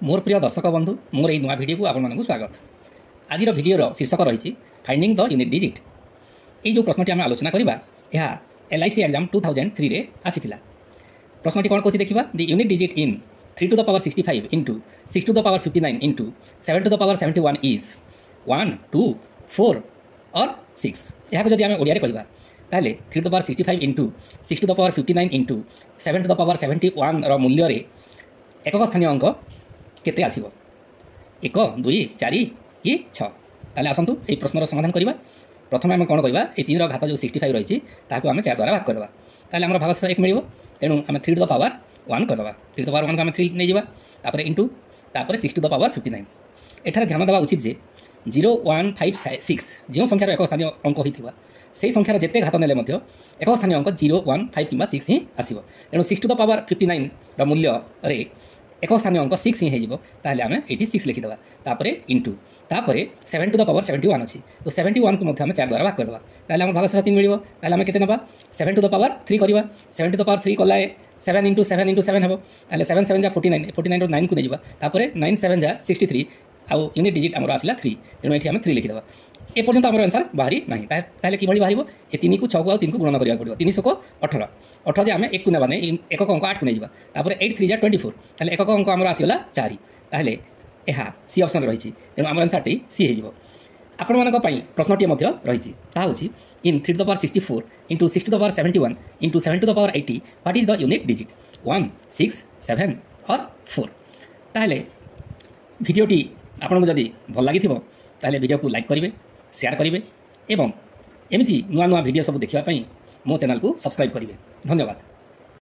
मोर प्रिय दर्शक बंधु मोर ये नुआ भिडियो को आपको स्वागत। आज भिडियोर शीर्षक रही फाइंडिंग द यूनिट डिजिट। ये जो प्रश्नटी आम आलोचना करवा यह LIC एग्जाम 2003 रे आसीथिला। प्रश्नटी कौन कौन देखा the unit digit in 3 to the power 65 into 6 to the power 59 into 7 to the power 71 is 1 2 4 और 6। यह जब आम ओडिया कहवा ताले 3 to the power 65 into 6 to the power 59 into 7 to the power 71 मूल्य एकक स्थानीय अंक केते आसीबो 1 2 4 कि 6। ताले आसंतु ए प्रश्नर समाधान करबा। प्रथम आम कौन कहवा ये 3 घात जो 65 रही ताकू आम 4 द्वारा भाग करदे। ताले हमर भागश 1 मिलिबो। तेणु आम 3 to the power 1 करदे। 3 to the power 1 को आम 3 नहीं जावा तापर इंटू तापर 6 to the power 59। एठार ध्यान देवा उचित जे 0 1 5 6 जो संख्यार एक स्थानीय अंक होइथिबा से संख्यार जेते घात नेले मध्य एक स्थानीय अंक 0 1 5 किंबा 6 ही आसीबो। तेणु 6 to the power 59 रो मूल्य रे एक स्थानीय अंक 6 ही हो ताले आम ये 6 लिखिदेवा तापर इंटू तापर 7 to the power 71 अच्छी तो 71 को मध्य 4 द्वारा भाग करदे। ताले आम भागश 3 मिलिबो। ताले आम केते नबा 7 to the power 3 करबा। 7 to the power 3 कला 7 इंटू 7 इंटू 7 हेबो। ताले 7 7 जा 49 49 रो 9 को नै जिबा तापर 9 7 जा 63 आउ यूनिट डिजिट हमर आसिला 3। तेणु एठी आम 3 लिखिदेवा। ए पर्यंत आमर आंसर बाहरी नाही। ताले कि भली बाहरिबो ए 3 को 6 को 3 को गुणन करिया पड़िबो। 3 को 18 18 जे आम 1 को नेबा नै एकक अंक 8 को नै जिबा तापर 8 3 जा 24 ताले एकक अंक हमर आसिला 4। ताले एहा सी ऑप्शन रही। तेणु आम आंसर टी सी हो। आपण मानक पई प्रश्नटी मध्य रही ता होची इन 3 to the power 64 into 6 to the power 71 into 7 to the power 80 what is the unit digit 1 6 7 और 4। ताहले भिडियोटी आपन जदि भल लागि थिबो ताहले वीडियो को लाइक करिवे शेयर करिवे एवं एमिति नुआ नुआ वीडियो सब देखिबा पई मो चैनल को सब्सक्राइब करिवे। धन्यवाद।